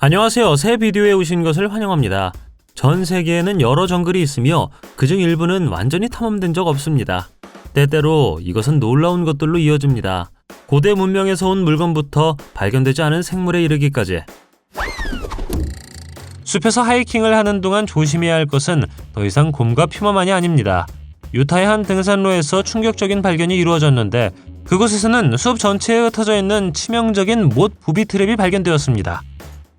안녕하세요. 새 비디오에 오신 것을 환영합니다. 전 세계에는 여러 정글이 있으며 그중 일부는 완전히 탐험된 적 없습니다. 때때로 이것은 놀라운 것들로 이어집니다. 고대 문명에서 온 물건부터 발견되지 않은 생물에 이르기까지. 숲에서 하이킹을 하는 동안 조심해야 할 것은 더 이상 곰과 퓨마만이 아닙니다. 유타의 한 등산로에서 충격적인 발견이 이루어졌는데 그곳에서는 숲 전체에 흩어져 있는 치명적인 못 부비 트랩이 발견되었습니다.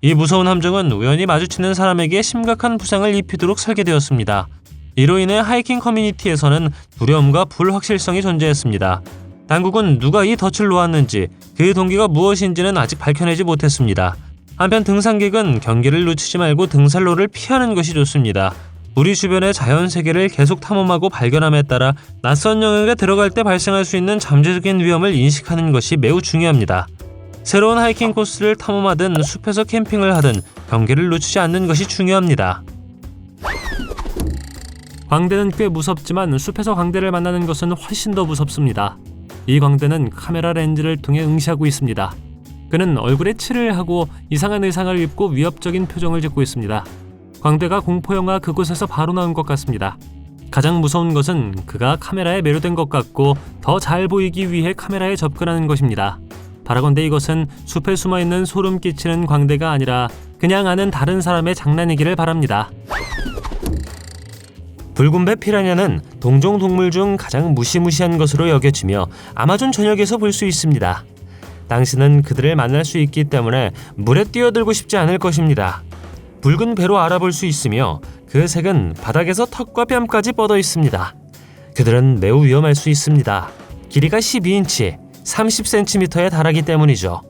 이 무서운 함정은 우연히 마주치는 사람에게 심각한 부상을 입히도록 설계되었습니다. 이로 인해 하이킹 커뮤니티에서는 두려움과 불확실성이 존재했습니다. 당국은 누가 이 덫을 놓았는지 그 동기가 무엇인지는 아직 밝혀내지 못했습니다. 한편 등산객은 경계를 놓치지 말고 등산로를 피하는 것이 좋습니다. 우리 주변의 자연 세계를 계속 탐험하고 발견함에 따라 낯선 영역에 들어갈 때 발생할 수 있는 잠재적인 위험을 인식하는 것이 매우 중요합니다. 새로운 하이킹 코스를 탐험하든 숲에서 캠핑을 하든 경계를 놓치지 않는 것이 중요합니다. 광대는 꽤 무섭지만 숲에서 광대를 만나는 것은 훨씬 더 무섭습니다. 이 광대는 카메라 렌즈를 통해 응시하고 있습니다. 그는 얼굴에 칠을 하고 이상한 의상을 입고 위협적인 표정을 짓고 있습니다. 광대가 공포영화 그곳에서 바로 나온 것 같습니다. 가장 무서운 것은 그가 카메라에 매료된 것 같고 더 잘 보이기 위해 카메라에 접근하는 것입니다. 바라건대 이것은 숲에 숨어있는 소름 끼치는 광대가 아니라 그냥 아는 다른 사람의 장난이기를 바랍니다. 붉은배 피라냐는 동종 동물 중 가장 무시무시한 것으로 여겨지며 아마존 전역에서 볼 수 있습니다. 당신은 그들을 만날 수 있기 때문에 물에 뛰어들고 싶지 않을 것입니다. 붉은 배로 알아볼 수 있으며 그 색은 바닥에서 턱과 뺨까지 뻗어 있습니다. 그들은 매우 위험할 수 있습니다. 길이가 12인치, 30cm에 달하기 때문이죠.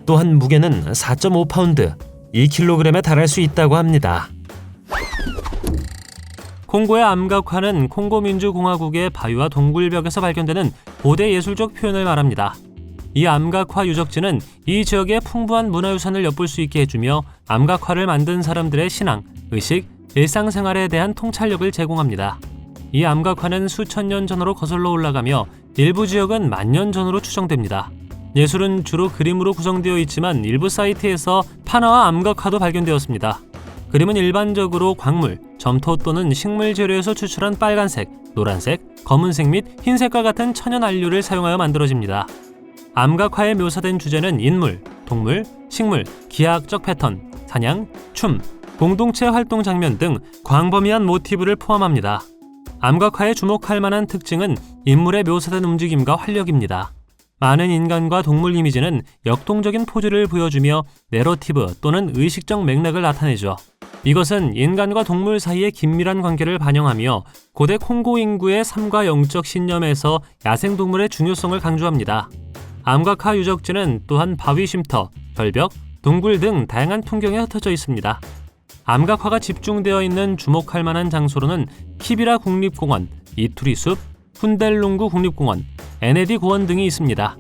또한 무게는 4.5파운드, 2kg에 달할 수 있다고 합니다. 콩고의 암각화는 콩고 민주공화국의 바위와 동굴벽에서 발견되는 고대 예술적 표현을 말합니다. 이 암각화 유적지는 이 지역의 풍부한 문화유산을 엿볼 수 있게 해주며 암각화를 만든 사람들의 신앙, 의식, 일상생활에 대한 통찰력을 제공합니다. 이 암각화는 수천 년 전으로 거슬러 올라가며 일부 지역은 만년 전으로 추정됩니다. 예술은 주로 그림으로 구성되어 있지만 일부 사이트에서 판화와 암각화도 발견되었습니다. 그림은 일반적으로 광물, 점토 또는 식물 재료에서 추출한 빨간색, 노란색, 검은색 및 흰색과 같은 천연 안료를 사용하여 만들어집니다. 암각화에 묘사된 주제는 인물, 동물, 식물, 기하학적 패턴, 사냥, 춤, 공동체 활동 장면 등 광범위한 모티브를 포함합니다. 암각화에 주목할 만한 특징은 인물에 묘사된 움직임과 활력입니다. 많은 인간과 동물 이미지는 역동적인 포즈를 보여주며 내러티브 또는 의식적 맥락을 나타내죠. 이것은 인간과 동물 사이의 긴밀한 관계를 반영하며 고대 콩고 인구의 삶과 영적 신념에서 야생동물의 중요성을 강조합니다. 암각화 유적지는 또한 바위 쉼터, 절벽, 동굴 등 다양한 풍경에 흩어져 있습니다. 암각화가 집중되어 있는 주목할 만한 장소로는 키비라 국립공원, 이투리숲, 훈델룽구 국립공원, 에네디 고원 등이 있습니다.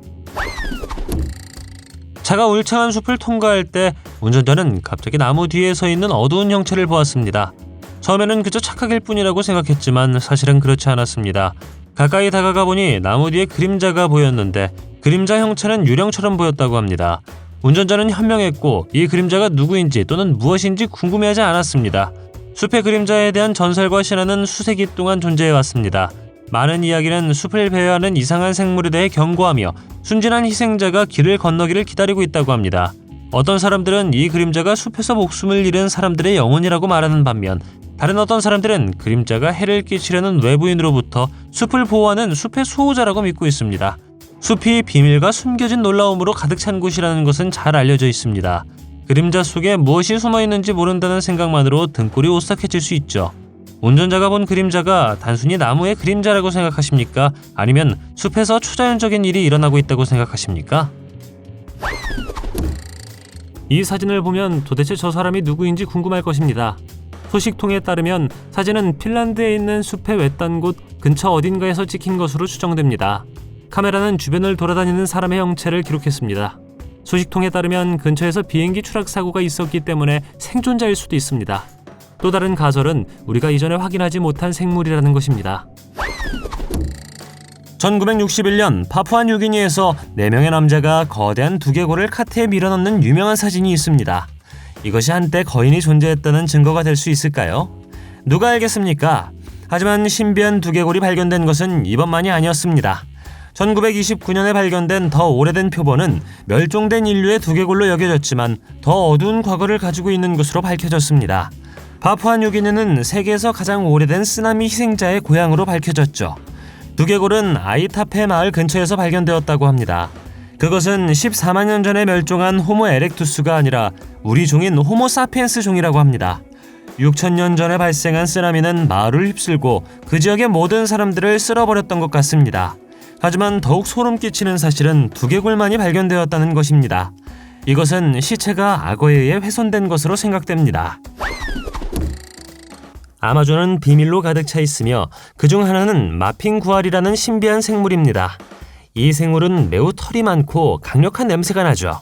차가 울창한 숲을 통과할 때 운전자는 갑자기 나무 뒤에 서 있는 어두운 형체를 보았습니다. 처음에는 그저 착각일 뿐이라고 생각했지만 사실은 그렇지 않았습니다. 가까이 다가가 보니 나무 뒤에 그림자가 보였는데 그림자 형체는 유령처럼 보였다고 합니다. 운전자는 현명했고 이 그림자가 누구인지 또는 무엇인지 궁금해하지 않았습니다. 숲의 그림자에 대한 전설과 신화는 수세기 동안 존재해왔습니다. 많은 이야기는 숲을 배회하는 이상한 생물에 대해 경고하며 순진한 희생자가 길을 건너기를 기다리고 있다고 합니다. 어떤 사람들은 이 그림자가 숲에서 목숨을 잃은 사람들의 영혼이라고 말하는 반면 다른 어떤 사람들은 그림자가 해를 끼치려는 외부인으로부터 숲을 보호하는 숲의 수호자라고 믿고 있습니다. 숲이 비밀과 숨겨진 놀라움으로 가득 찬 곳이라는 것은 잘 알려져 있습니다. 그림자 속에 무엇이 숨어 있는지 모른다는 생각만으로 등골이 오싹해질 수 있죠. 운전자가 본 그림자가 단순히 나무의 그림자라고 생각하십니까? 아니면 숲에서 초자연적인 일이 일어나고 있다고 생각하십니까? 이 사진을 보면 도대체 저 사람이 누구인지 궁금할 것입니다. 소식통에 따르면 사진은 핀란드에 있는 숲의 외딴 곳 근처 어딘가에서 찍힌 것으로 추정됩니다. 카메라는 주변을 돌아다니는 사람의 형체를 기록했습니다. 소식통에 따르면 근처에서 비행기 추락 사고가 있었기 때문에 생존자일 수도 있습니다. 또 다른 가설은 우리가 이전에 확인하지 못한 생물이라는 것입니다. 1961년 파푸아뉴기니에서 4명의 남자가 거대한 두개골을 카트에 밀어넣는 유명한 사진이 있습니다. 이것이 한때 거인이 존재했다는 증거가 될 수 있을까요? 누가 알겠습니까? 하지만 신비한 두개골이 발견된 것은 이번만이 아니었습니다. 1929년에 발견된 더 오래된 표본은 멸종된 인류의 두개골로 여겨졌지만 더 어두운 과거를 가지고 있는 것으로 밝혀졌습니다. 파푸아뉴기니는 세계에서 가장 오래된 쓰나미 희생자의 고향으로 밝혀졌죠. 두개골은 아이타페 마을 근처에서 발견되었다고 합니다. 그것은 14만 년 전에 멸종한 호모 에렉투스가 아니라 우리 종인 호모 사피엔스 종이라고 합니다. 6,000년 전에 발생한 쓰나미는 마을을 휩쓸고 그 지역의 모든 사람들을 쓸어버렸던 것 같습니다. 하지만 더욱 소름 끼치는 사실은 두개골만이 발견되었다는 것입니다. 이것은 시체가 악어에 의해 훼손된 것으로 생각됩니다. 아마존은 비밀로 가득 차 있으며 그중 하나는 마핑구알이라는 신비한 생물입니다. 이 생물은 매우 털이 많고 강력한 냄새가 나죠.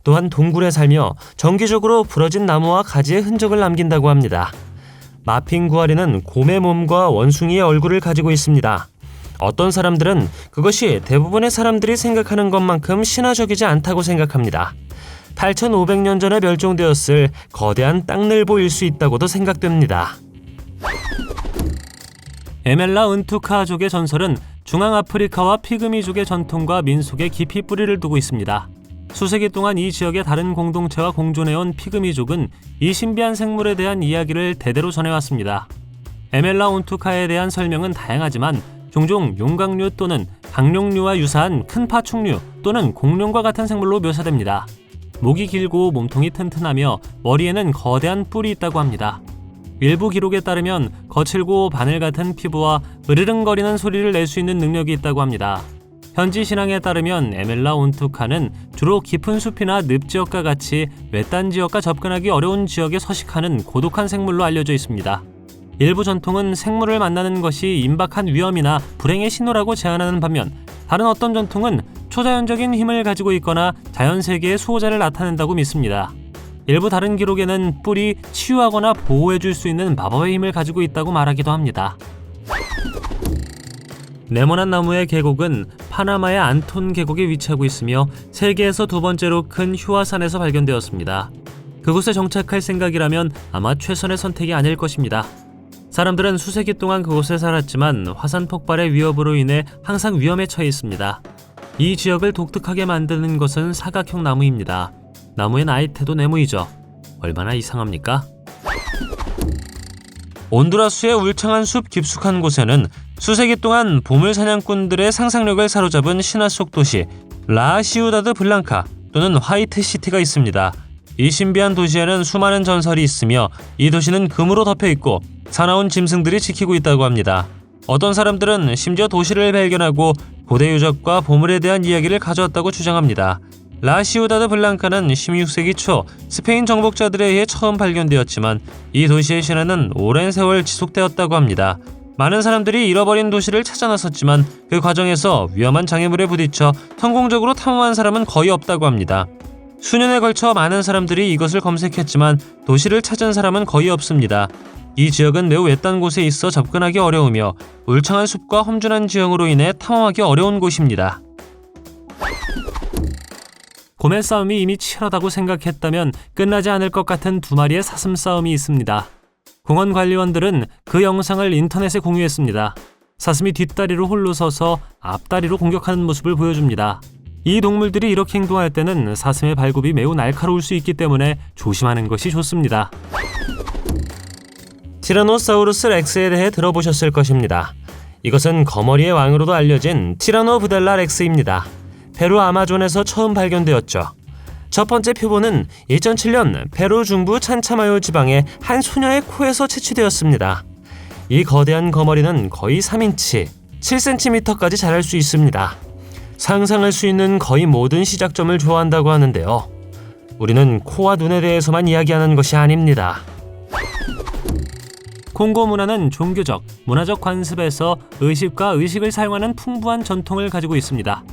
또한 동굴에 살며 정기적으로 부러진 나무와 가지의 흔적을 남긴다고 합니다. 마핑구알이는 곰의 몸과 원숭이의 얼굴을 가지고 있습니다. 어떤 사람들은 그것이 대부분의 사람들이 생각하는 것만큼 신화적이지 않다고 생각합니다. 8,500년 전에 멸종되었을 거대한 땅늘보일 수 있다고도 생각됩니다. 에멜라 은투카족의 전설은 중앙아프리카와 피그미족의 전통과 민속에 깊이 뿌리를 두고 있습니다. 수세기 동안 이 지역의 다른 공동체와 공존해온 피그미족은 이 신비한 생물에 대한 이야기를 대대로 전해왔습니다. 에멜라 온투카에 대한 설명은 다양하지만 종종 용각류 또는 강룡류와 유사한 큰 파충류 또는 공룡과 같은 생물로 묘사됩니다. 목이 길고 몸통이 튼튼하며 머리에는 거대한 뿔이 있다고 합니다. 일부 기록에 따르면 거칠고 바늘 같은 피부와 으르릉거리는 소리를 낼 수 있는 능력이 있다고 합니다. 현지 신앙에 따르면 에멜라 온투카는 주로 깊은 숲이나 늪지역과 같이 외딴 지역과 접근하기 어려운 지역에 서식하는 고독한 생물로 알려져 있습니다. 일부 전통은 생물을 만나는 것이 임박한 위험이나 불행의 신호라고 제안하는 반면 다른 어떤 전통은 초자연적인 힘을 가지고 있거나 자연세계의 수호자를 나타낸다고 믿습니다. 일부 다른 기록에는 뿔이 치유하거나 보호해줄 수 있는 마법의 힘을 가지고 있다고 말하기도 합니다. 네모난 나무의 계곡은 파나마의 안톤 계곡에 위치하고 있으며 세계에서 두 번째로 큰 휴화산에서 발견되었습니다. 그곳에 정착할 생각이라면 아마 최선의 선택이 아닐 것입니다. 사람들은 수세기 동안 그곳에 살았지만 화산 폭발의 위협으로 인해 항상 위험에 처해 있습니다. 이 지역을 독특하게 만드는 것은 사각형 나무입니다. 나무의 나이테도 네모이죠. 얼마나 이상합니까? 온두라스의 울창한 숲 깊숙한 곳에는 수세기 동안 보물 사냥꾼들의 상상력을 사로잡은 신화 속 도시 라 시우다드 블랑카 또는 화이트 시티가 있습니다. 이 신비한 도시에는 수많은 전설이 있으며 이 도시는 금으로 덮여 있고 사나운 짐승들이 지키고 있다고 합니다. 어떤 사람들은 심지어 도시를 발견하고 고대 유적과 보물에 대한 이야기를 가져왔다고 주장합니다. 라 시우다드 블랑카는 16세기 초 스페인 정복자들에 의해 처음 발견되었지만 이 도시의 신화는 오랜 세월 지속되었다고 합니다. 많은 사람들이 잃어버린 도시를 찾아 나섰지만 그 과정에서 위험한 장애물에 부딪혀 성공적으로 탐험한 사람은 거의 없다고 합니다. 수년에 걸쳐 많은 사람들이 이것을 검색했지만 도시를 찾은 사람은 거의 없습니다. 이 지역은 매우 외딴 곳에 있어 접근하기 어려우며 울창한 숲과 험준한 지형으로 인해 탐험하기 어려운 곳입니다. 곰의 싸움이 이미 치열하다고 생각했다면 끝나지 않을 것 같은 두 마리의 사슴 싸움이 있습니다. 공원 관리원들은 그 영상을 인터넷에 공유했습니다. 사슴이 뒷다리로 홀로 서서 앞다리로 공격하는 모습을 보여줍니다. 이 동물들이 이렇게 행동할 때는 사슴의 발굽이 매우 날카로울 수 있기 때문에 조심하는 것이 좋습니다. 티라노사우루스 렉스에 대해 들어보셨을 것입니다. 이것은 거머리의 왕으로도 알려진 티라노브델라 렉스입니다. 페루 아마존에서 처음 발견되었죠. 첫 번째 표본은 2007년 페루 중부 찬차마요 지방의 한 소녀의 코에서 채취되었습니다. 이 거대한 거머리는 거의 3인치, 7cm까지 자랄 수 있습니다. 상상할 수 있는 거의 모든 시작점을 좋아한다고 하는데요. 우리는 코와 눈에 대해서만 이야기하는 것이 아닙니다. 콩고 문화는 종교적, 문화적 관습에서 의식과 의식을 사용하는 풍부한 전통을 가지고 있습니다.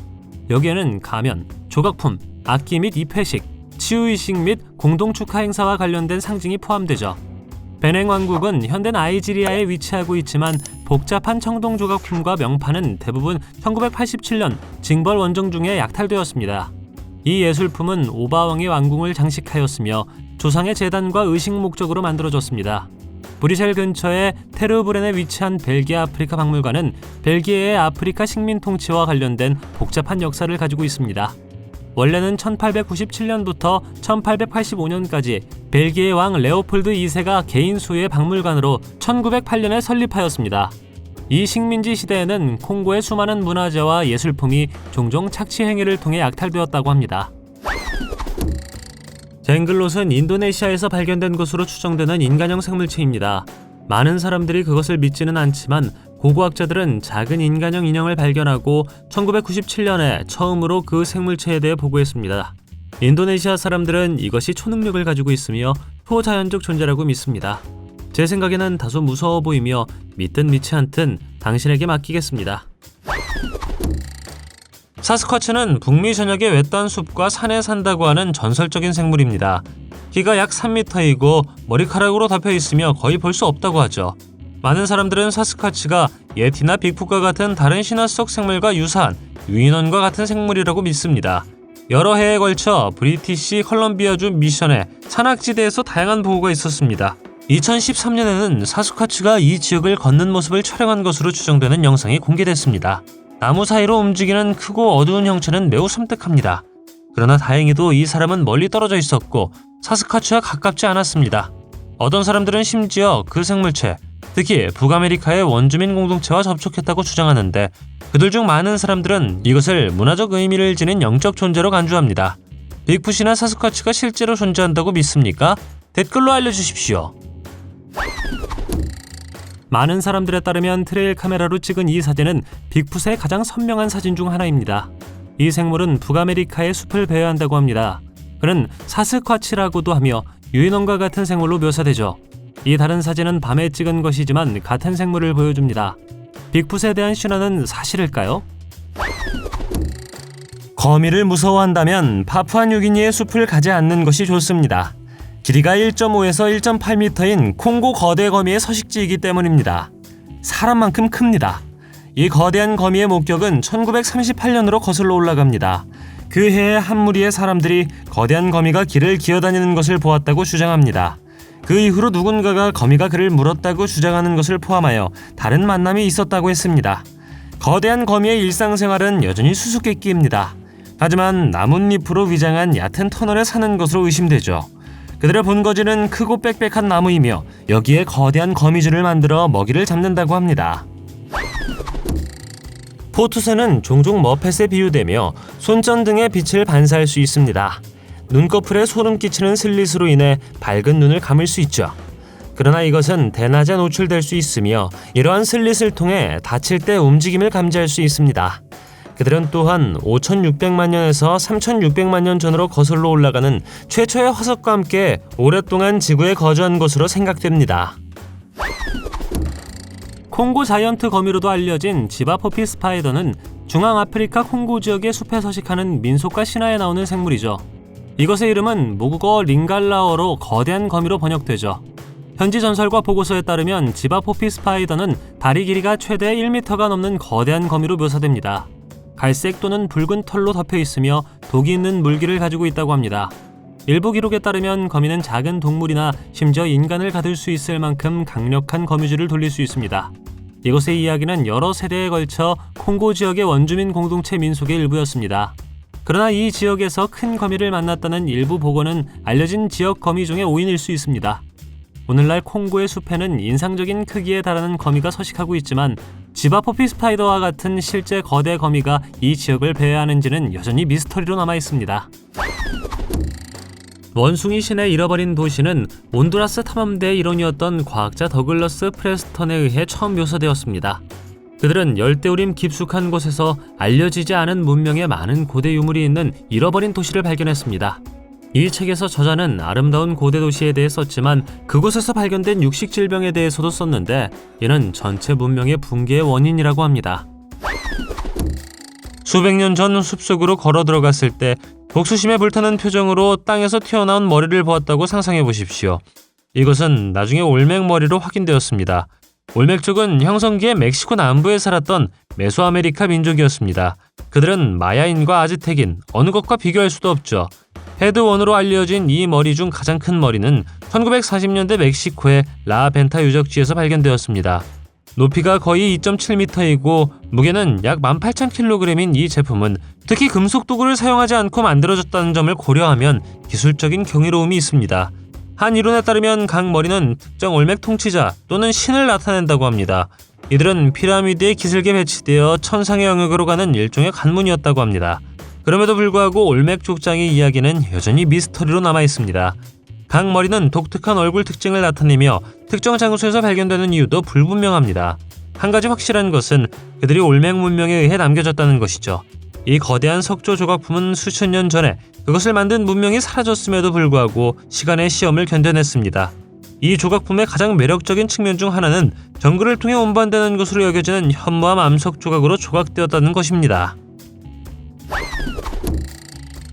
여기에는 가면, 조각품, 악기 및 입회식, 치유의식 및 공동축하 행사와 관련된 상징이 포함되죠. 베냉 왕국은 현대 나이지리아에 위치하고 있지만 복잡한 청동 조각품과 명판은 대부분 1987년 징벌 원정 중에 약탈되었습니다. 이 예술품은 오바왕의 왕궁을 장식하였으며 조상의 제단과 의식 목적으로 만들어졌습니다. 브뤼셀 근처의 테르브렌에 위치한 벨기에 아프리카 박물관은 벨기에의 아프리카 식민 통치와 관련된 복잡한 역사를 가지고 있습니다. 원래는 1897년부터 1885년까지 벨기에 왕 레오폴드 2세가 개인 소유의 박물관으로 1908년에 설립하였습니다. 이 식민지 시대에는 콩고의 수많은 문화재와 예술품이 종종 착취 행위를 통해 약탈되었다고 합니다. 쟁글롯은 인도네시아에서 발견된 것으로 추정되는 인간형 생물체입니다. 많은 사람들이 그것을 믿지는 않지만 고고학자들은 작은 인간형 인형을 발견하고 1997년에 처음으로 그 생물체에 대해 보고했습니다. 인도네시아 사람들은 이것이 초능력을 가지고 있으며 초자연적 존재라고 믿습니다. 제 생각에는 다소 무서워 보이며 믿든 믿지 않든 당신에게 맡기겠습니다. 사스쿼치는 북미 전역의 외딴 숲과 산에 산다고 하는 전설적인 생물입니다. 키가 약 3m이고 머리카락으로 덮여 있으며 거의 볼 수 없다고 하죠. 많은 사람들은 사스쿼치가 예티나 빅풋과 같은 다른 신화 속 생물과 유사한 유인원과 같은 생물이라고 믿습니다. 여러 해에 걸쳐 브리티시 컬럼비아주 미션의 산악지대에서 다양한 보고가 있었습니다. 2013년에는 사스쿼치가 이 지역을 걷는 모습을 촬영한 것으로 추정되는 영상이 공개됐습니다. 나무 사이로 움직이는 크고 어두운 형체는 매우 섬뜩합니다. 그러나 다행히도 이 사람은 멀리 떨어져 있었고 사스쿼치와 가깝지 않았습니다. 어떤 사람들은 심지어 그 생물체, 특히 북아메리카의 원주민 공동체와 접촉했다고 주장하는데 그들 중 많은 사람들은 이것을 문화적 의미를 지닌 영적 존재로 간주합니다. 빅풋이나 사스쿼치가 실제로 존재한다고 믿습니까? 댓글로 알려주십시오. 많은 사람들에 따르면 트레일 카메라로 찍은 이 사진은 빅풋의 가장 선명한 사진 중 하나입니다. 이 생물은 북아메리카의 숲을 배회한다고 합니다. 그는 사스쿼치라고도 하며 유인원과 같은 생물로 묘사되죠. 이 다른 사진은 밤에 찍은 것이지만 같은 생물을 보여줍니다. 빅풋에 대한 신화는 사실일까요? 거미를 무서워한다면 파푸아뉴기니의 숲을 가지 않는 것이 좋습니다. 길이가 1.5에서 1.8m인 콩고 거대 거미의 서식지이기 때문입니다. 사람만큼 큽니다. 이 거대한 거미의 목격은 1938년으로 거슬러 올라갑니다. 그 해에 한 무리의 사람들이 거대한 거미가 길을 기어다니는 것을 보았다고 주장합니다. 그 이후로 누군가가 거미가 그를 물었다고 주장하는 것을 포함하여 다른 만남이 있었다고 했습니다. 거대한 거미의 일상생활은 여전히 수수께끼입니다. 하지만 나뭇잎으로 위장한 얕은 터널에 사는 것으로 의심되죠. 그들의 본거지는 크고 빽빽한 나무이며 여기에 거대한 거미줄을 만들어 먹이를 잡는다고 합니다. 포투새는 종종 머펫에 비유되며 손전등의 빛을 반사할 수 있습니다. 눈꺼풀에 소름 끼치는 슬릿으로 인해 밝은 눈을 감을 수 있죠. 그러나 이것은 대낮에 노출될 수 있으며 이러한 슬릿을 통해 다칠 때 움직임을 감지할 수 있습니다. 그들은 또한 5,600만 년에서 3,600만 년 전으로 거슬러 올라가는 최초의 화석과 함께 오랫동안 지구에 거주한 것으로 생각됩니다. 콩고 자이언트 거미로도 알려진 지바포피 스파이더는 중앙아프리카 콩고 지역의 숲에 서식하는 민속과 신화에 나오는 생물이죠. 이것의 이름은 모국어 링갈라어로 거대한 거미로 번역되죠. 현지 전설과 보고서에 따르면 지바포피 스파이더는 다리 길이가 최대 1m가 넘는 거대한 거미로 묘사됩니다. 갈색 또는 붉은 털로 덮여 있으며 독이 있는 물기를 가지고 있다고 합니다. 일부 기록에 따르면 거미는 작은 동물이나 심지어 인간을 가둘 수 있을 만큼 강력한 거미줄을 돌릴 수 있습니다. 이것의 이야기는 여러 세대에 걸쳐 콩고 지역의 원주민 공동체 민속의 일부였습니다. 그러나 이 지역에서 큰 거미를 만났다는 일부 보고는 알려진 지역 거미 중에 오인일 수 있습니다. 오늘날 콩고의 숲에는 인상적인 크기에 달하는 거미가 서식하고 있지만 지바포피 스파이더와 같은 실제 거대 거미가 이 지역을 배회하는지는 여전히 미스터리로 남아있습니다. 원숭이 신의 잃어버린 도시는 온두라스 탐험대의 일원이었던 과학자 더글러스 프레스턴에 의해 처음 묘사되었습니다. 그들은 열대우림 깊숙한 곳에서 알려지지 않은 문명의 많은 고대 유물이 있는 잃어버린 도시를 발견했습니다. 이 책에서 저자는 아름다운 고대 도시에 대해 썼지만 그곳에서 발견된 육식 질병에 대해서도 썼는데 이는 전체 문명의 붕괴의 원인이라고 합니다. 수백 년 전 숲속으로 걸어 들어갔을 때 복수심에 불타는 표정으로 땅에서 튀어나온 머리를 보았다고 상상해 보십시오. 이것은 나중에 올맥머리로 확인되었습니다. 올맥족은 형성기에 멕시코 남부에 살았던 메소아메리카 민족이었습니다. 그들은 마야인과 아즈텍인 어느 것과 비교할 수도 없죠. 헤드원으로 알려진 이 머리 중 가장 큰 머리는 1940년대 멕시코의 라벤타 유적지에서 발견되었습니다. 높이가 거의 2.7m이고 무게는 약 18,000kg인 이 제품은 특히 금속 도구를 사용하지 않고 만들어졌다는 점을 고려하면 기술적인 경이로움이 있습니다. 한 이론에 따르면 각 머리는 특정 올맥 통치자 또는 신을 나타낸다고 합니다. 이들은 피라미드에 기슭에 배치되어 천상의 영역으로 가는 일종의 관문이었다고 합니다. 그럼에도 불구하고 올맥 족장의 이야기는 여전히 미스터리로 남아있습니다. 각 머리는 독특한 얼굴 특징을 나타내며 특정 장소에서 발견되는 이유도 불분명합니다. 한 가지 확실한 것은 그들이 올맥 문명에 의해 남겨졌다는 것이죠. 이 거대한 석조 조각품은 수천 년 전에 그것을 만든 문명이 사라졌음에도 불구하고 시간의 시험을 견뎌냈습니다. 이 조각품의 가장 매력적인 측면 중 하나는 정글을 통해 운반되는 것으로 여겨지는 현무암 암석 조각으로 조각되었다는 것입니다.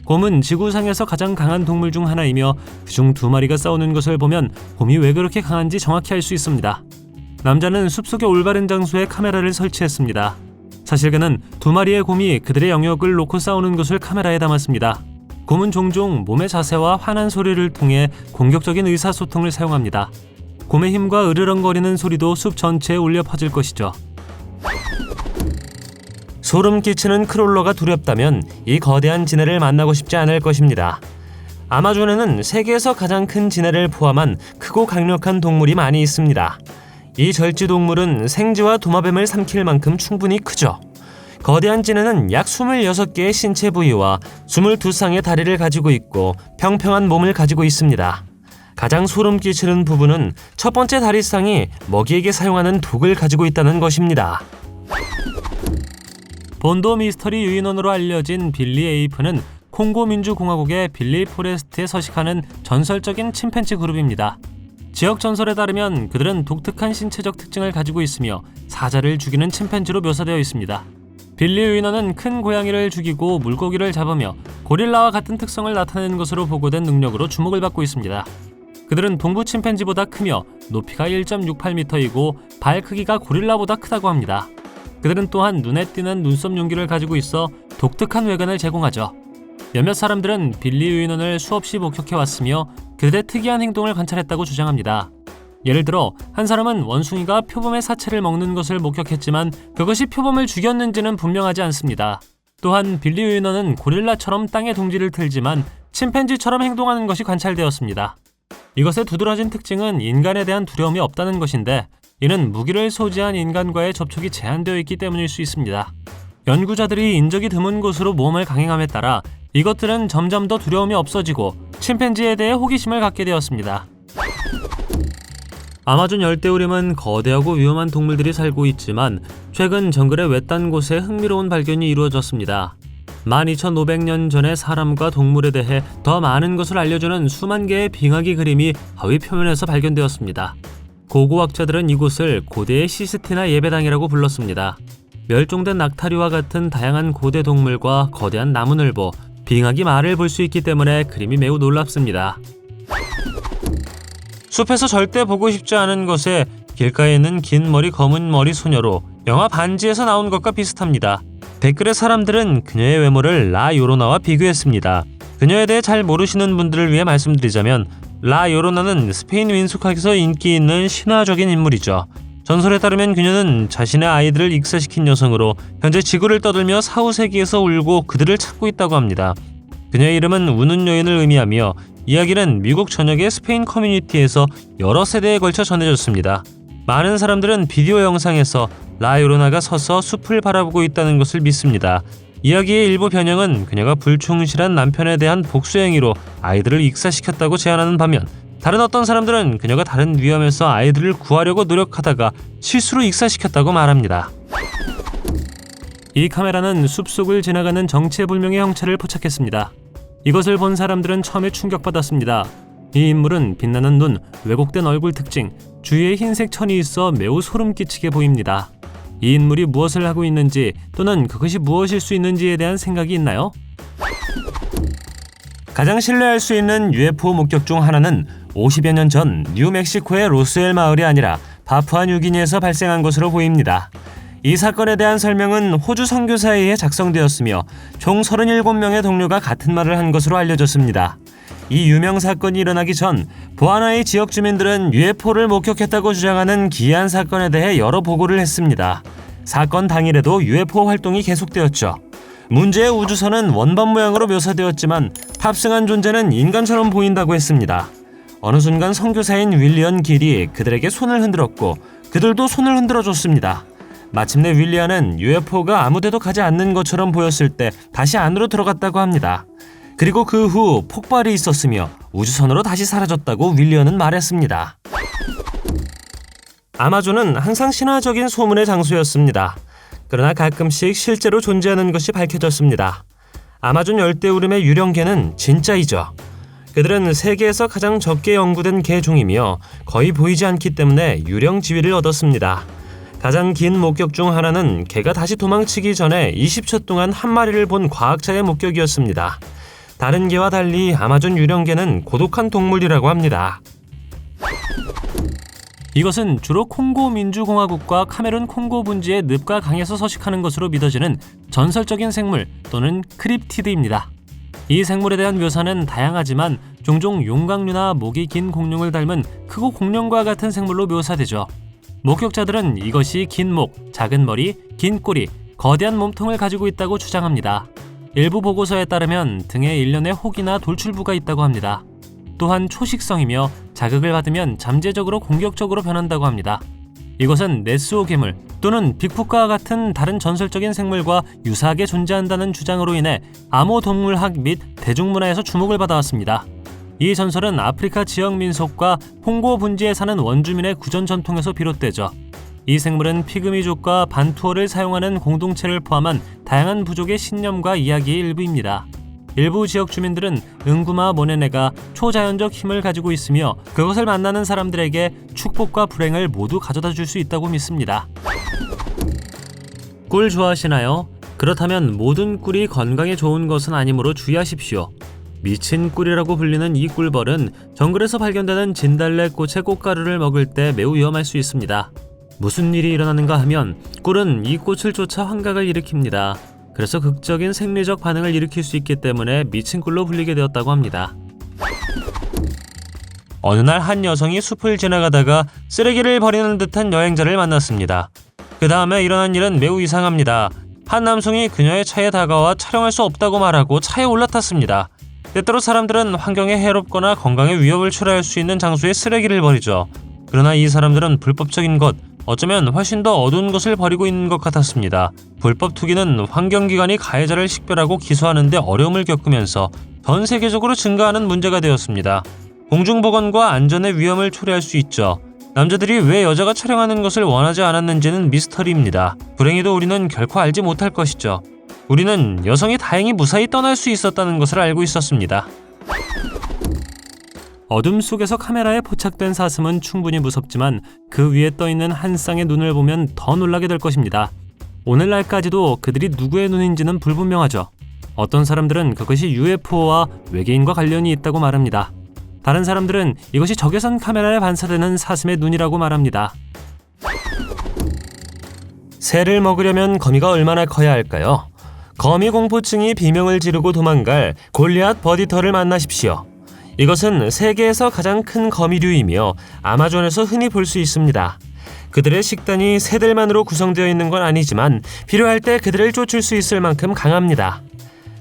곰은 지구상에서 가장 강한 동물 중 하나이며 그중 두 마리가 싸우는 것을 보면 곰이 왜 그렇게 강한지 정확히 알 수 있습니다. 남자는 숲속의 올바른 장소에 카메라를 설치했습니다. 사실 그는 두 마리의 곰이 그들의 영역을 놓고 싸우는 것을 카메라에 담았습니다. 곰은 종종 몸의 자세와 환한 소리를 통해 공격적인 의사소통을 사용합니다. 곰의 힘과 으르렁거리는 소리도 숲 전체에 울려 퍼질 것이죠. 소름 끼치는 크롤러가 두렵다면 이 거대한 지네를 만나고 싶지 않을 것입니다. 아마존에는 세계에서 가장 큰 지네를 포함한 크고 강력한 동물이 많이 있습니다. 이 절지동물은 생쥐와 도마뱀을 삼킬 만큼 충분히 크죠. 거대한 지네는 약 26개의 신체 부위와 22쌍의 다리를 가지고 있고 평평한 몸을 가지고 있습니다. 가장 소름 끼치는 부분은 첫 번째 다리쌍이 먹이에게 사용하는 독을 가지고 있다는 것입니다. 본도 미스터리 유인원으로 알려진 빌리 에이프는 콩고 민주공화국의 빌리 포레스트에 서식하는 전설적인 침팬지 그룹입니다. 지역 전설에 따르면 그들은 독특한 신체적 특징을 가지고 있으며 사자를 죽이는 침팬지로 묘사되어 있습니다. 빌리 유인원은 큰 고양이를 죽이고 물고기를 잡으며 고릴라와 같은 특성을 나타내는 것으로 보고된 능력으로 주목을 받고 있습니다. 그들은 동부 침팬지보다 크며 높이가 1.68m이고 발 크기가 고릴라보다 크다고 합니다. 그들은 또한 눈에 띄는 눈썹 용기를 가지고 있어 독특한 외관을 제공하죠. 몇몇 사람들은 빌리 유인원을 수없이 목격해왔으며 그들의 특이한 행동을 관찰했다고 주장합니다. 예를 들어 한 사람은 원숭이가 표범의 사체를 먹는 것을 목격했지만 그것이 표범을 죽였는지는 분명하지 않습니다. 또한 빌리 유인원은 고릴라처럼 땅에 둥지를 틀지만 침팬지처럼 행동하는 것이 관찰되었습니다. 이것의 두드러진 특징은 인간에 대한 두려움이 없다는 것인데 이는 무기를 소지한 인간과의 접촉이 제한되어 있기 때문일 수 있습니다. 연구자들이 인적이 드문 곳으로 모험을 강행함에 따라 이것들은 점점 더 두려움이 없어지고 침팬지에 대해 호기심을 갖게 되었습니다. 아마존 열대우림은 거대하고 위험한 동물들이 살고 있지만 최근 정글의 외딴 곳에 흥미로운 발견이 이루어졌습니다. 12,500년 전의 사람과 동물에 대해 더 많은 것을 알려주는 수만 개의 빙하기 그림이 하위 표면에서 발견되었습니다. 고고학자들은 이곳을 고대의 시스티나 예배당이라고 불렀습니다. 멸종된 낙타류와 같은 다양한 고대 동물과 거대한 나무늘보, 빙하기 말을 볼 수 있기 때문에 그림이 매우 놀랍습니다. 숲에서 절대 보고 싶지 않은 것에 길가에 있는 긴 머리 검은 머리 소녀로 영화 반지에서 나온 것과 비슷합니다. 댓글에 사람들은 그녀의 외모를 라 요로나와 비교했습니다. 그녀에 대해 잘 모르시는 분들을 위해 말씀드리자면 라 요로나는 스페인 민속학에서 인기 있는 신화적인 인물이죠. 전설에 따르면 그녀는 자신의 아이들을 익사시킨 여성으로 현재 지구를 떠돌며 사후세계에서 울고 그들을 찾고 있다고 합니다. 그녀의 이름은 우는 여인을 의미하며 이야기는 미국 전역의 스페인 커뮤니티에서 여러 세대에 걸쳐 전해졌습니다. 많은 사람들은 비디오 영상에서 라 요로나가 서서 숲을 바라보고 있다는 것을 믿습니다. 이야기의 일부 변형은 그녀가 불충실한 남편에 대한 복수 행위로 아이들을 익사시켰다고 제안하는 반면 다른 어떤 사람들은 그녀가 다른 위험에서 아이들을 구하려고 노력하다가 실수로 익사시켰다고 말합니다. 이 카메라는 숲속을 지나가는 정체불명의 형체를 포착했습니다. 이것을 본 사람들은 처음에 충격받았습니다. 이 인물은 빛나는 눈, 왜곡된 얼굴 특징, 주위에 흰색 천이 있어 매우 소름 끼치게 보입니다. 이 인물이 무엇을 하고 있는지 또는 그것이 무엇일 수 있는지에 대한 생각이 있나요? 가장 신뢰할 수 있는 UFO 목격 중 하나는 50여 년 전 뉴멕시코의 로스웰 마을이 아니라 파푸아 뉴기니에서 발생한 것으로 보입니다. 이 사건에 대한 설명은 호주 선교사에 의해 작성되었으며 총 37명의 동료가 같은 말을 한 것으로 알려졌습니다. 이 유명 사건이 일어나기 전 보아나의 지역 주민들은 UFO를 목격했다고 주장하는 기이한 사건에 대해 여러 보고를 했습니다. 사건 당일에도 UFO 활동이 계속되었죠. 문제의 우주선은 원반 모양으로 묘사되었지만 탑승한 존재는 인간처럼 보인다고 했습니다. 어느 순간 선교사인 윌리언 길이 그들에게 손을 흔들었고 그들도 손을 흔들어줬습니다. 마침내 윌리언은 UFO가 아무데도 가지 않는 것처럼 보였을 때 다시 안으로 들어갔다고 합니다. 그리고 그 후 폭발이 있었으며 우주선으로 다시 사라졌다고 윌리언은 말했습니다. 아마존은 항상 신화적인 소문의 장소였습니다. 그러나 가끔씩 실제로 존재하는 것이 밝혀졌습니다. 아마존 열대우림의 유령개는 진짜이죠. 그들은 세계에서 가장 적게 연구된 개종이며 거의 보이지 않기 때문에 유령 지위를 얻었습니다. 가장 긴 목격 중 하나는 개가 다시 도망치기 전에 20초 동안 한 마리를 본 과학자의 목격이었습니다. 다른 개와 달리 아마존 유령개는 고독한 동물이라고 합니다. 이것은 주로 콩고 민주공화국과 카메룬 콩고 분지의 늪과 강에서 서식하는 것으로 믿어지는 전설적인 생물 또는 크립티드입니다. 이 생물에 대한 묘사는 다양하지만 종종 용광류나 목이 긴 공룡을 닮은 크고 공룡과 같은 생물로 묘사되죠. 목격자들은 이것이 긴 목, 작은 머리, 긴 꼬리, 거대한 몸통을 가지고 있다고 주장합니다. 일부 보고서에 따르면 등에 일련의 혹이나 돌출부가 있다고 합니다. 또한 초식성이며 자극을 받으면 잠재적으로 공격적으로 변한다고 합니다. 이것은 네스호 괴물 또는 빅풋과 같은 다른 전설적인 생물과 유사하게 존재한다는 주장으로 인해 암호동물학 및 대중문화에서 주목을 받아왔습니다. 이 전설은 아프리카 지역 민속과 콩고 분지에 사는 원주민의 구전 전통에서 비롯되죠. 이 생물은 피그미족과 반투어를 사용하는 공동체를 포함한 다양한 부족의 신념과 이야기의 일부입니다. 일부 지역 주민들은 응구마 모네네가 초자연적 힘을 가지고 있으며 그것을 만나는 사람들에게 축복과 불행을 모두 가져다 줄 수 있다고 믿습니다. 꿀 좋아하시나요? 그렇다면 모든 꿀이 건강에 좋은 것은 아니므로 주의하십시오. 미친 꿀이라고 불리는 이 꿀벌은 정글에서 발견되는 진달래꽃의 꽃가루를 먹을 때 매우 위험할 수 있습니다. 무슨 일이 일어나는가 하면 꿀은 이 꽃을 쫓아 환각을 일으킵니다. 그래서 극적인 생리적 반응을 일으킬 수 있기 때문에 미친 꿀로 불리게 되었다고 합니다. 어느 날 한 여성이 숲을 지나가다가 쓰레기를 버리는 듯한 여행자를 만났습니다. 그 다음에 일어난 일은 매우 이상합니다. 한 남성이 그녀의 차에 다가와 촬영할 수 없다고 말하고 차에 올라탔습니다. 때때로 사람들은 환경에 해롭거나 건강에 위협을 초래할 수 있는 장소에 쓰레기를 버리죠. 그러나 이 사람들은 불법적인 것, 어쩌면 훨씬 더 어두운 것을 버리고 있는 것 같았습니다. 불법 투기는 환경기관이 가해자를 식별하고 기소하는 데 어려움을 겪으면서 전 세계적으로 증가하는 문제가 되었습니다. 공중보건과 안전에 위험을 초래할 수 있죠. 남자들이 왜 여자가 촬영하는 것을 원하지 않았는지는 미스터리입니다. 불행히도 우리는 결코 알지 못할 것이죠. 우리는 여성이 다행히 무사히 떠날 수 있었다는 것을 알고 있었습니다. 어둠 속에서 카메라에 포착된 사슴은 충분히 무섭지만 그 위에 떠있는 한 쌍의 눈을 보면 더 놀라게 될 것입니다. 오늘날까지도 그들이 누구의 눈인지는 불분명하죠. 어떤 사람들은 그것이 UFO와 외계인과 관련이 있다고 말합니다. 다른 사람들은 이것이 적외선 카메라에 반사되는 사슴의 눈이라고 말합니다. 새를 먹으려면 거미가 얼마나 커야 할까요? 거미 공포증이 비명을 지르고 도망갈 골리앗 버디터를 만나십시오. 이것은 세계에서 가장 큰 거미류이며 아마존에서 흔히 볼 수 있습니다. 그들의 식단이 새들만으로 구성되어 있는 건 아니지만 필요할 때 그들을 쫓을 수 있을 만큼 강합니다.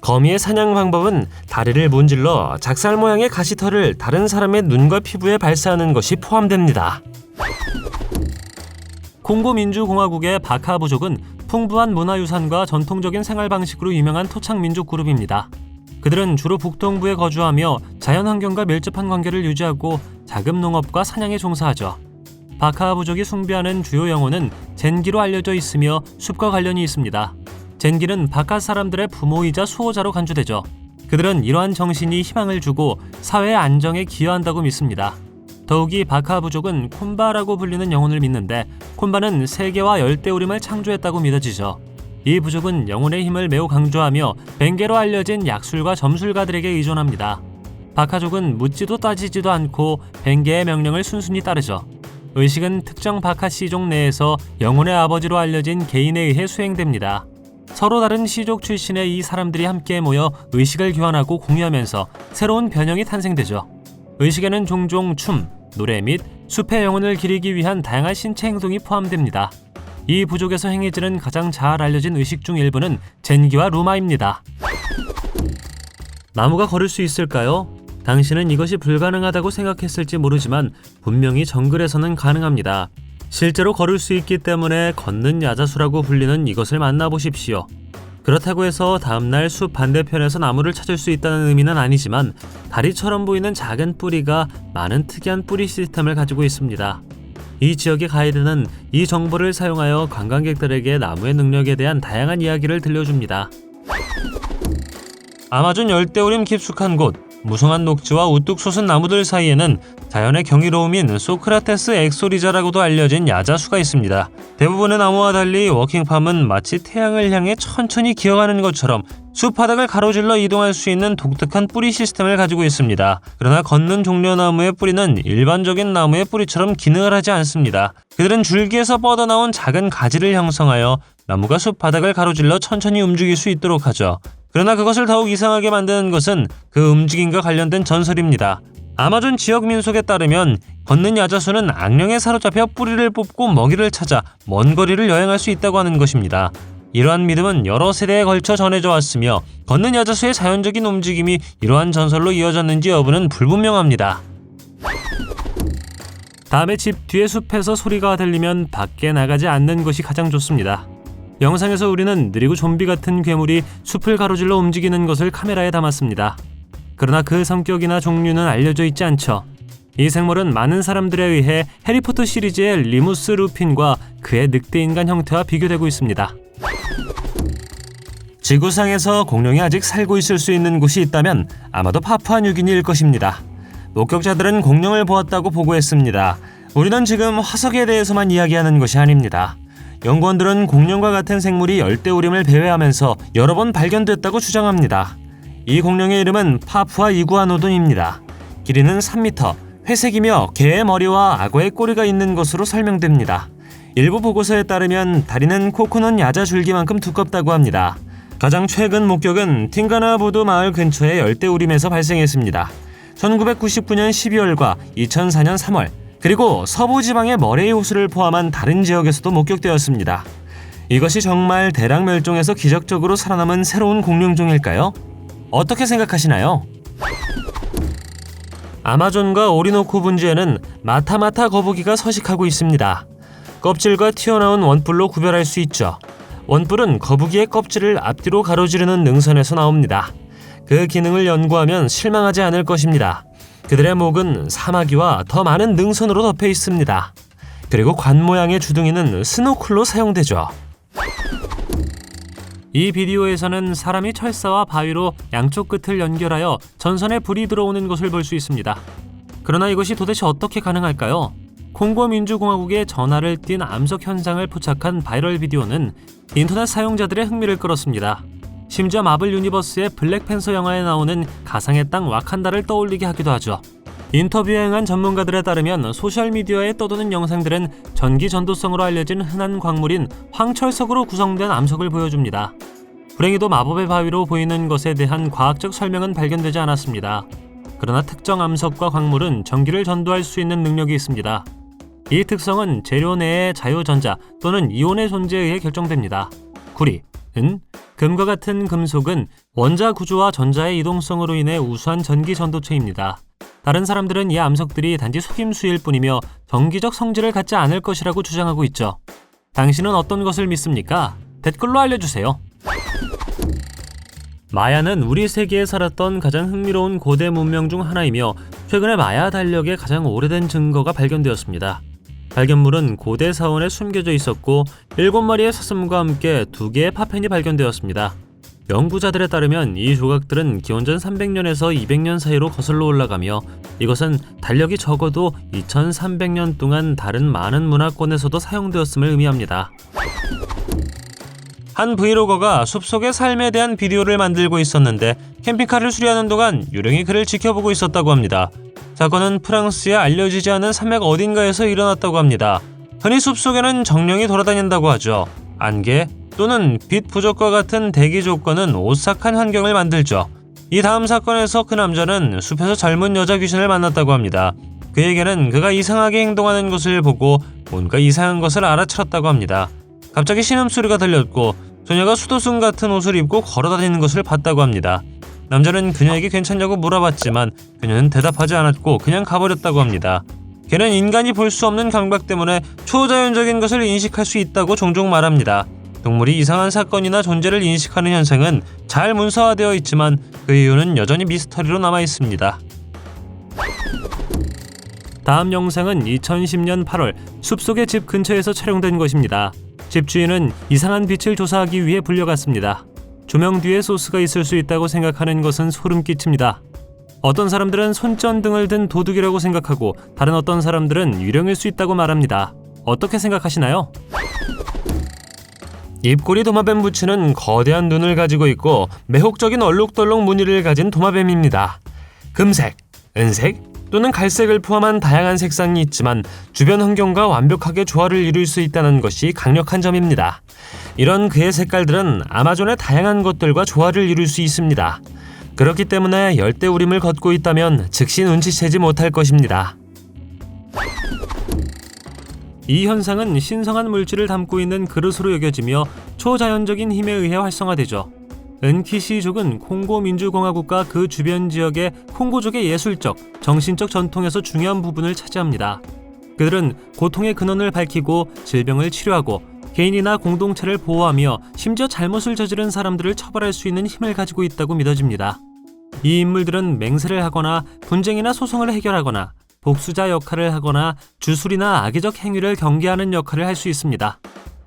거미의 사냥 방법은 다리를 문질러 작살 모양의 가시털을 다른 사람의 눈과 피부에 발사하는 것이 포함됩니다. 콩고 민주공화국의 바카 부족은 풍부한 문화유산과 전통적인 생활 방식으로 유명한 토착 민족 그룹입니다. 그들은 주로 북동부에 거주하며 자연환경과 밀접한 관계를 유지하고 자급 농업과 사냥에 종사하죠. 바카 부족이 숭배하는 주요 영혼은 젠기로 알려져 있으며 숲과 관련이 있습니다. 젠기는 바카 사람들의 부모이자 수호자로 간주되죠. 그들은 이러한 정신이 희망을 주고 사회의 안정에 기여한다고 믿습니다. 더욱이 바카 부족은 콤바라고 불리는 영혼을 믿는데 콤바는 세계와 열대우림을 창조했다고 믿어지죠. 이 부족은 영혼의 힘을 매우 강조하며 벵게로 알려진 약술과 점술가들에게 의존합니다. 바카족은 묻지도 따지지도 않고 벵게의 명령을 순순히 따르죠. 의식은 특정 바카 씨족 내에서 영혼의 아버지로 알려진 개인에 의해 수행됩니다. 서로 다른 씨족 출신의 이 사람들이 함께 모여 의식을 교환하고 공유하면서 새로운 변형이 탄생되죠. 의식에는 종종 춤, 노래 및 숲의 영혼을 기리기 위한 다양한 신체 행동이 포함됩니다. 이 부족에서 행해지는 가장 잘 알려진 의식 중 일부는 젠기와 루마입니다. 나무가 걸을 수 있을까요? 당신은 이것이 불가능하다고 생각했을지 모르지만 분명히 정글에서는 가능합니다. 실제로 걸을 수 있기 때문에 걷는 야자수라고 불리는 이것을 만나보십시오. 그렇다고 해서 다음날 숲 반대편에서 나무를 찾을 수 있다는 의미는 아니지만 다리처럼 보이는 작은 뿌리가 많은 특이한 뿌리 시스템을 가지고 있습니다. 이 지역의 가이드는 이 정보를 사용하여 관광객들에게 나무의 능력에 대한 다양한 이야기를 들려줍니다. 아마존 열대우림 깊숙한 곳, 무성한 녹지와 우뚝 솟은 나무들 사이에는 자연의 경이로움인 소크라테스 엑소리자라고도 알려진 야자수가 있습니다. 대부분의 나무와 달리 워킹팜은 마치 태양을 향해 천천히 기어가는 것처럼 숲 바닥을 가로질러 이동할 수 있는 독특한 뿌리 시스템을 가지고 있습니다. 그러나 걷는 종려나무의 뿌리는 일반적인 나무의 뿌리처럼 기능을 하지 않습니다. 그들은 줄기에서 뻗어나온 작은 가지를 형성하여 나무가 숲 바닥을 가로질러 천천히 움직일 수 있도록 하죠. 그러나 그것을 더욱 이상하게 만드는 것은 그 움직임과 관련된 전설입니다. 아마존 지역 민속에 따르면 걷는 야자수는 악령에 사로잡혀 뿌리를 뽑고 먹이를 찾아 먼 거리를 여행할 수 있다고 하는 것입니다. 이러한 믿음은 여러 세대에 걸쳐 전해져 왔으며 걷는 야자수의 자연적인 움직임이 이러한 전설로 이어졌는지 여부는 불분명합니다. 다음에 집 뒤의 숲에서 소리가 들리면 밖에 나가지 않는 것이 가장 좋습니다. 영상에서 우리는 느리고 좀비 같은 괴물이 숲을 가로질러 움직이는 것을 카메라에 담았습니다. 그러나 그 성격이나 종류는 알려져 있지 않죠. 이 생물은 많은 사람들에 의해 해리포터 시리즈의 리무스 루핀과 그의 늑대인간 형태와 비교되고 있습니다. 지구상에서 공룡이 아직 살고 있을 수 있는 곳이 있다면 아마도 파푸아뉴기니일 것입니다. 목격자들은 공룡을 보았다고 보고했습니다. 우리는 지금 화석에 대해서만 이야기하는 것이 아닙니다. 연구원들은 공룡과 같은 생물이 열대우림을 배회하면서 여러 번 발견됐다고 주장합니다. 이 공룡의 이름은 파푸아 이구아노돈입니다. 길이는 3m, 회색이며 개의 머리와 악어의 꼬리가 있는 것으로 설명됩니다. 일부 보고서에 따르면 다리는 코코넛 야자 줄기만큼 두껍다고 합니다. 가장 최근 목격은 팅가나부두 마을 근처의 열대우림에서 발생했습니다. 1999년 12월과 2004년 3월, 그리고 서부지방의 머레이 호수를 포함한 다른 지역에서도 목격되었습니다. 이것이 정말 대량 멸종에서 기적적으로 살아남은 새로운 공룡종일까요? 어떻게 생각하시나요? 아마존과 오리노코 분지에는 마타마타 거북이가 서식하고 있습니다. 껍질과 튀어나온 원뿔로 구별할 수 있죠. 원뿔은 거북이의 껍질을 앞뒤로 가로지르는 능선에서 나옵니다. 그 기능을 연구하면 실망하지 않을 것입니다. 그들의 목은 사마귀와 더 많은 능선으로 덮여 있습니다. 그리고 관 모양의 주둥이는 스노클로 사용되죠. 이 비디오에서는 사람이 철사와 바위로 양쪽 끝을 연결하여 전선에 불이 들어오는 것을 볼 수 있습니다. 그러나 이것이 도대체 어떻게 가능할까요? 콩고 민주공화국의 전하를 띤 암석 현상을 포착한 바이럴 비디오는 인터넷 사용자들의 흥미를 끌었습니다. 심지어 마블 유니버스의 블랙팬서 영화에 나오는 가상의 땅 와칸다를 떠올리게 하기도 하죠. 인터뷰에 응한 전문가들에 따르면 소셜미디어에 떠도는 영상들은 전기 전도성으로 알려진 흔한 광물인 황철석으로 구성된 암석을 보여줍니다. 불행히도 마법의 바위로 보이는 것에 대한 과학적 설명은 발견되지 않았습니다. 그러나 특정 암석과 광물은 전기를 전도할 수 있는 능력이 있습니다. 이 특성은 재료 내의 자유전자 또는 이온의 존재에 의해 결정됩니다. 구리, 은, 금과 같은 금속은 원자 구조와 전자의 이동성으로 인해 우수한 전기 전도체입니다. 다른 사람들은 이 암석들이 단지 속임수일 뿐이며 정기적 성질을 갖지 않을 것이라고 주장하고 있죠. 당신은 어떤 것을 믿습니까? 댓글로 알려주세요. 마야는 우리 세계에 살았던 가장 흥미로운 고대 문명 중 하나이며 최근에 마야 달력의 가장 오래된 증거가 발견되었습니다. 발견물은 고대 사원에 숨겨져 있었고 7마리의 사슴과 함께 2개의 파펜이 발견되었습니다. 연구자들에 따르면 이 조각들은 기원전 300년에서 200년 사이로 거슬러 올라가며 이것은 달력이 적어도 2300년 동안 다른 많은 문화권에서도 사용되었음을 의미합니다. 한 브이로거가 숲속의 삶에 대한 비디오를 만들고 있었는데 캠핑카를 수리하는 동안 유령이 그를 지켜보고 있었다고 합니다. 사건은 프랑스의 알려지지 않은 산맥 어딘가에서 일어났다고 합니다. 흔히 숲속에는 정령이 돌아다닌다고 하죠. 안개 또는 빛 부족과 같은 대기 조건은 오싹한 환경을 만들죠. 이 다음 사건에서 그 남자는 숲에서 젊은 여자 귀신을 만났다고 합니다. 그에게는 그가 이상하게 행동하는 것을 보고 뭔가 이상한 것을 알아차렸다고 합니다. 갑자기 신음소리가 들렸고 소녀가 수도승 같은 옷을 입고 걸어다니는 것을 봤다고 합니다. 남자는 그녀에게 괜찮냐고 물어봤지만 그녀는 대답하지 않았고 그냥 가버렸다고 합니다. 걔는 인간이 볼 수 없는 감각 때문에 초자연적인 것을 인식할 수 있다고 종종 말합니다. 동물이 이상한 사건이나 존재를 인식하는 현상은 잘 문서화되어 있지만 그 이유는 여전히 미스터리로 남아 있습니다. 다음 영상은 2010년 8월 숲속의 집 근처에서 촬영된 것입니다. 집주인은 이상한 빛을 조사하기 위해 불려갔습니다. 조명 뒤에 소스가 있을 수 있다고 생각하는 것은 소름 끼칩니다. 어떤 사람들은 손전등을 든 도둑이라고 생각하고 다른 어떤 사람들은 유령일 수 있다고 말합니다. 어떻게 생각하시나요? 입꼬리 도마뱀 부츠는 거대한 눈을 가지고 있고 매혹적인 얼룩덜룩 무늬를 가진 도마뱀입니다. 금색, 은색 또는 갈색을 포함한 다양한 색상이 있지만 주변 환경과 완벽하게 조화를 이룰 수 있다는 것이 강력한 점입니다. 이런 그의 색깔들은 아마존의 다양한 것들과 조화를 이룰 수 있습니다. 그렇기 때문에 열대우림을 걷고 있다면 즉시 눈치채지 못할 것입니다. 이 현상은 신성한 물질을 담고 있는 그릇으로 여겨지며 초자연적인 힘에 의해 활성화되죠. 은키시족은 콩고 민주공화국과 그 주변 지역의 콩고족의 예술적, 정신적 전통에서 중요한 부분을 차지합니다. 그들은 고통의 근원을 밝히고 질병을 치료하고 개인이나 공동체를 보호하며 심지어 잘못을 저지른 사람들을 처벌할 수 있는 힘을 가지고 있다고 믿어집니다. 이 인물들은 맹세를 하거나 분쟁이나 소송을 해결하거나 복수자 역할을 하거나 주술이나 악의적 행위를 경계하는 역할을 할 수 있습니다.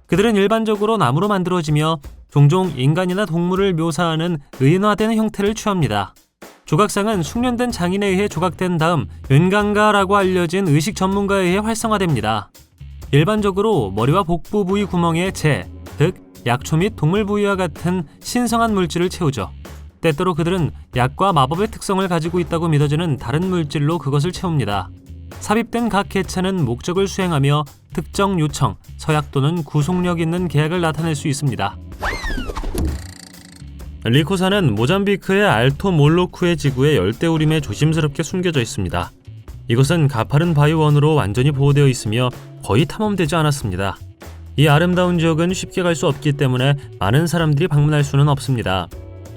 그들은 일반적으로 나무로 만들어지며 종종 인간이나 동물을 묘사하는 의인화된 형태를 취합니다. 조각상은 숙련된 장인에 의해 조각된 다음 은강가라고 알려진 의식 전문가에 의해 활성화됩니다. 일반적으로 머리와 복부 부위 구멍에 재, 즉 약초 및 동물 부위와 같은 신성한 물질을 채우죠. 때때로 그들은 약과 마법의 특성을 가지고 있다고 믿어지는 다른 물질로 그것을 채웁니다. 삽입된 각 개체는 목적을 수행하며 특정 요청, 서약 또는 구속력 있는 계약을 나타낼 수 있습니다. 리코사는 모잠비크의 알토 몰로쿠의 지구의 열대우림에 조심스럽게 숨겨져 있습니다. 이곳은 가파른 바위원으로 완전히 보호되어 있으며 거의 탐험되지 않았습니다. 이 아름다운 지역은 쉽게 갈 수 없기 때문에 많은 사람들이 방문할 수는 없습니다.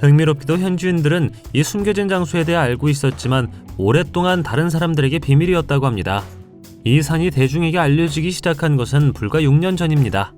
흥미롭게도 현지인들은 이 숨겨진 장소에 대해 알고 있었지만 오랫동안 다른 사람들에게 비밀이었다고 합니다. 이 산이 대중에게 알려지기 시작한 것은 불과 6년 전입니다.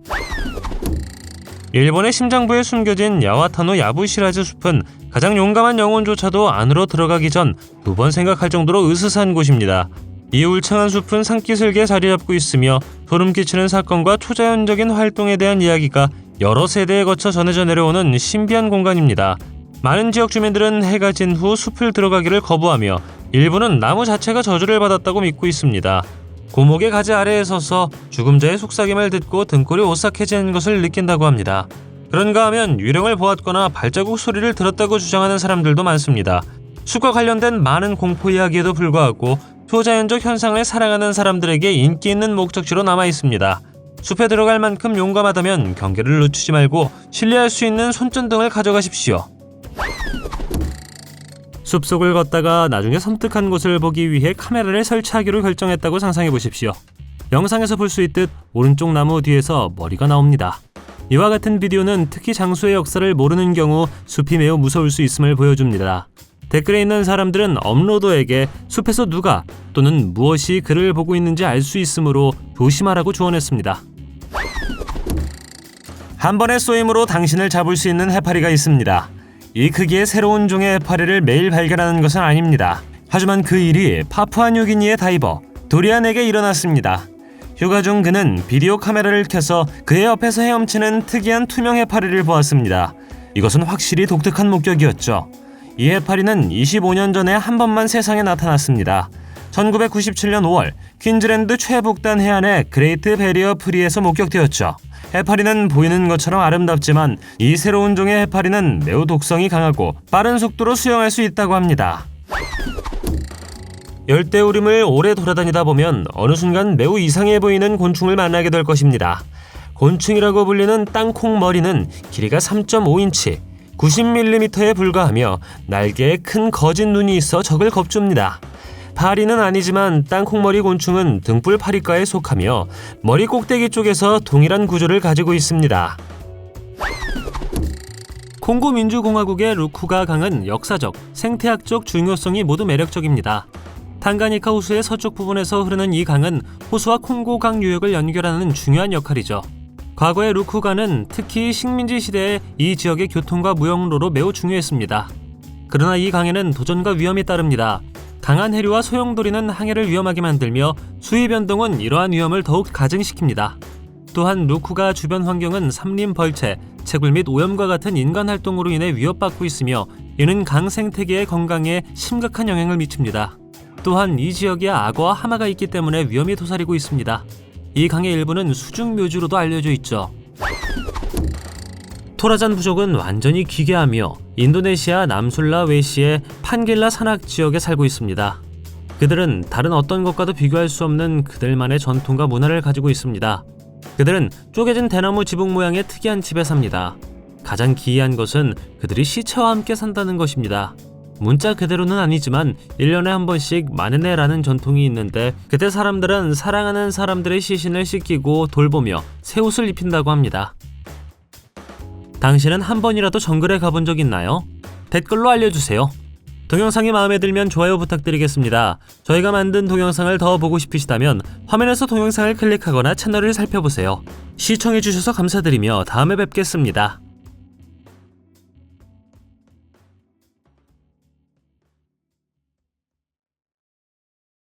일본의 심장부에 숨겨진 야와타노 야부시라즈 숲은 가장 용감한 영혼조차도 안으로 들어가기 전 2번 생각할 정도로 으스스한 곳입니다. 이 울창한 숲은 산기슭에 자리 잡고 있으며 소름 끼치는 사건과 초자연적인 활동에 대한 이야기가 여러 세대에 거쳐 전해져 내려오는 신비한 공간입니다. 많은 지역 주민들은 해가 진 후 숲을 들어가기를 거부하며 일부는 나무 자체가 저주를 받았다고 믿고 있습니다. 고목의 가지 아래에 서서 죽음자의 속삭임을 듣고 등골이 오싹해지는 것을 느낀다고 합니다. 그런가 하면 유령을 보았거나 발자국 소리를 들었다고 주장하는 사람들도 많습니다. 숲과 관련된 많은 공포 이야기에도 불구하고 초자연적 현상을 사랑하는 사람들에게 인기 있는 목적지로 남아 있습니다. 숲에 들어갈 만큼 용감하다면 경계를 늦추지 말고 신뢰할 수 있는 손전등을 가져가십시오. 숲속을 걷다가 나중에 섬뜩한 곳을 보기 위해 카메라를 설치하기로 결정했다고 상상해 보십시오. 영상에서 볼 수 있듯 오른쪽 나무 뒤에서 머리가 나옵니다. 이와 같은 비디오는 특히 장소의 역사를 모르는 경우 숲이 매우 무서울 수 있음을 보여줍니다. 댓글에 있는 사람들은 업로더에게 숲에서 누가 또는 무엇이 그를 보고 있는지 알 수 있으므로 조심하라고 조언했습니다. 한 번의 쏘임으로 당신을 잡을 수 있는 해파리가 있습니다. 이 크기의 새로운 종의 해파리를 매일 발견하는 것은 아닙니다. 하지만 그 일이 파푸아뉴기니의 다이버 도리안에게 일어났습니다. 휴가 중 그는 비디오 카메라를 켜서 그의 옆에서 헤엄치는 특이한 투명 해파리를 보았습니다. 이것은 확실히 독특한 목격이었죠. 이 해파리는 25년 전에 한 번만 세상에 나타났습니다. 1997년 5월 퀸즐랜드 최북단 해안의 그레이트 베리어 프리에서 목격되었죠. 해파리는 보이는 것처럼 아름답지만 이 새로운 종의 해파리는 매우 독성이 강하고 빠른 속도로 수영할 수 있다고 합니다. 열대우림을 오래 돌아다니다 보면 어느 순간 매우 이상해 보이는 곤충을 만나게 될 것입니다. 곤충이라고 불리는 땅콩머리는 길이가 3.5인치, 90mm에 불과하며 날개에 큰 거진 눈이 있어 적을 겁줍니다. 파리는 아니지만 땅콩머리 곤충은 등불 파리과에 속하며 머리 꼭대기 쪽에서 동일한 구조를 가지고 있습니다. 콩고 민주공화국의 루쿠가 강은 역사적, 생태학적 중요성이 모두 매력적입니다. 탄가니카 호수의 서쪽 부분에서 흐르는 이 강은 호수와 콩고강 유역을 연결하는 중요한 역할이죠. 과거의 루쿠강은 특히 식민지 시대에 이 지역의 교통과 무역로로 매우 중요했습니다. 그러나 이 강에는 도전과 위험이 따릅니다. 강한 해류와 소용돌이는 항해를 위험하게 만들며 수위 변동은 이러한 위험을 더욱 가증시킵니다. 또한 루쿠가 주변 환경은 산림 벌채, 채굴 및 오염과 같은 인간 활동으로 인해 위협받고 있으며 이는 강 생태계의 건강에 심각한 영향을 미칩니다. 또한 이 지역에 악어와 하마가 있기 때문에 위험이 도사리고 있습니다. 이 강의 일부는 수중묘지로도 알려져 있죠. 토라잔 부족은 완전히 기괴하며 인도네시아 남술라웨시의 판길라 산악 지역에 살고 있습니다. 그들은 다른 어떤 것과도 비교할 수 없는 그들만의 전통과 문화를 가지고 있습니다. 그들은 쪼개진 대나무 지붕 모양의 특이한 집에 삽니다. 가장 기이한 것은 그들이 시체와 함께 산다는 것입니다. 문자 그대로는 아니지만 1년에 한 번씩 마네네라는 전통이 있는데 그때 사람들은 사랑하는 사람들의 시신을 씻기고 돌보며 새 옷을 입힌다고 합니다. 당신은 한 번이라도 정글에 가본 적 있나요? 댓글로 알려주세요. 동영상이 마음에 들면 좋아요 부탁드리겠습니다. 저희가 만든 동영상을 더 보고 싶으시다면 화면에서 동영상을 클릭하거나 채널을 살펴보세요. 시청해주셔서 감사드리며 다음에 뵙겠습니다.